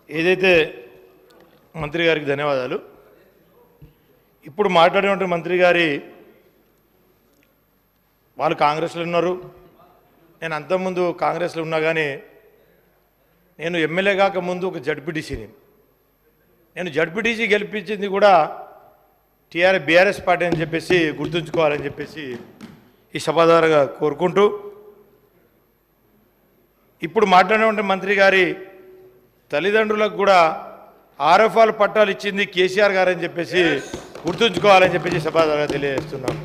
ఏదైతే మంత్రి గారికి ధన్యవాదాలు. ఇప్పుడు మాట్లాడినటువంటి మంత్రి గారి వాళ్ళు కాంగ్రెస్లో ఉన్నారు, నేను అంతకుముందు కాంగ్రెస్లో ఉన్నా కానీ నేను ఎమ్మెల్యే కాక ముందు ఒక జడ్పీటీసీని. నేను జడ్పీటీసీ గెలిపించింది కూడా బీఆర్ఎస్ పార్టీ అని చెప్పేసి గుర్తుంచుకోవాలని చెప్పేసి ఈ సభాధారగా కోరుకుంటూ, ఇప్పుడు మాట్లాడినటువంటి మంత్రి గారి తల్లిదండ్రులకు కూడా ఆర్ఎఫ్ఆర్ పట్టాలు ఇచ్చింది కేసీఆర్ గారు అని చెప్పేసి గుర్తుంచుకోవాలని చెప్పేసి సభాధారగా తెలియజేస్తున్నాం.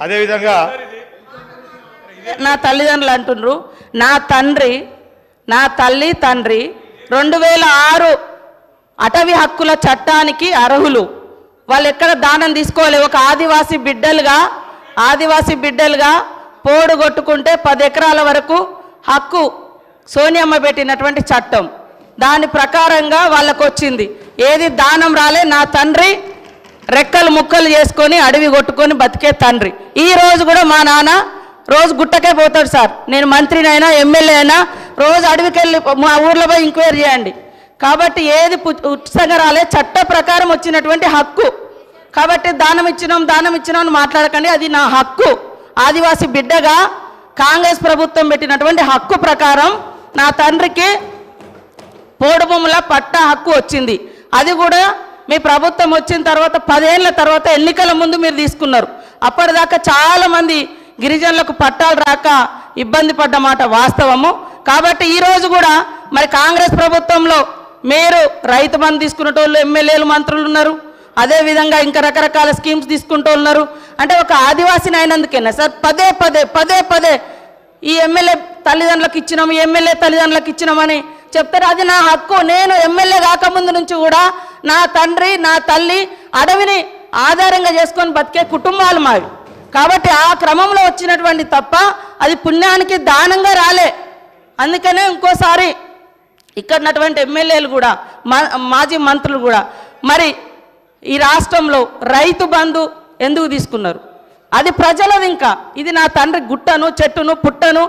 అదేవిధంగా నా తల్లిదండ్రులు అంటున్నారు, నా తల్లి తండ్రి 2006 అటవీ హక్కుల చట్టానికి అర్హులు. వాళ్ళు ఎక్కడ దానం తీసుకోవాలి. ఒక ఆదివాసీ బిడ్డలుగా పోడు కొట్టుకుంటే 10 ఎకరాల వరకు హక్కు సోనియమ్మ పెట్టినటువంటి చట్టం, దాని ప్రకారంగా వాళ్ళకు వచ్చింది. ఏది దానం రాలే. నా తండ్రి రెక్కలు ముక్కలు చేసుకొని అడవి కొట్టుకొని బతికే తండ్రి. ఈ రోజు కూడా మా నాన్న రోజు గుట్టకే పోతాడు సార్. నేను మంత్రినైనా ఎమ్మెల్యే అయినా రోజు అడవికి వెళ్ళి మా ఊర్లో పోయి ఎంక్వైరీ చేయండి. కాబట్టి ఏది ఉచితంగా రాలే, చట్ట ప్రకారం వచ్చినటువంటి హక్కు. కాబట్టి దానం ఇచ్చినాం అని మాట్లాడకండి. అది నా హక్కు. ఆదివాసీ బిడ్డగా కాంగ్రెస్ ప్రభుత్వం పెట్టినటువంటి హక్కు ప్రకారం నా తండ్రికి పోడు భూముల పట్టా హక్కు వచ్చింది. అది కూడా మీ ప్రభుత్వం వచ్చిన తర్వాత 10 ఏళ్ల తర్వాత ఎన్నికల ముందు మీరు తీసుకున్నారు. అప్పటిదాకా చాలామంది గిరిజనులకు పట్టాలు రాక ఇబ్బంది పడ్డమాట వాస్తవము. కాబట్టి ఈరోజు కూడా మరి కాంగ్రెస్ ప్రభుత్వంలో మీరు రైతు బంధు తీసుకునేటోళ్ళు ఎమ్మెల్యేలు మంత్రులు ఉన్నారు. అదేవిధంగా ఇంకా రకరకాల స్కీమ్స్ తీసుకుంటూ ఉన్నారు. అంటే ఒక ఆదివాసిని అయినందుకేనా సార్ పదే పదే ఈ ఎమ్మెల్యే తల్లిదండ్రులకు ఇచ్చినాము, ఎమ్మెల్యే తల్లిదండ్రులకు ఇచ్చినామని చెప్తారు. అది నా హక్కు. నేను ఎమ్మెల్యే కాకముందు నుంచి కూడా నా తండ్రి నా తల్లి అడవిని ఆధారంగా చేసుకొని బతికే కుటుంబాలు మావి. కాబట్టి ఆ క్రమంలో వచ్చినటువంటి తప్ప అది పుణ్యానికి దానంగా రాలే. అందుకనే ఇంకోసారి ఇక్కడ ఉన్నటువంటి ఎమ్మెల్యేలు కూడా మాజీ మంత్రులు కూడా మరి ఈ రాష్ట్రంలో రైతు బంధు ఎందుకు తీసుకున్నారు? అది ప్రజలది. ఇంకా ఇది నా తండ్రి గుట్టను చెట్టును పుట్టను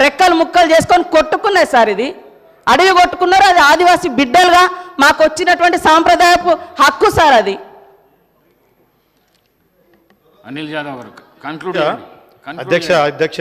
రెక్కలు ముక్కలు చేసుకొని కొట్టుకున్నాయి సార్. ఇది అడవి కొట్టుకున్నారు. అది ఆదివాసీ బిడ్డలుగా మాకు వచ్చినటువంటి సాంప్రదాయపు హక్కు సార్. అది అనిల్ యాదవ్ గారు అధ్యక్ష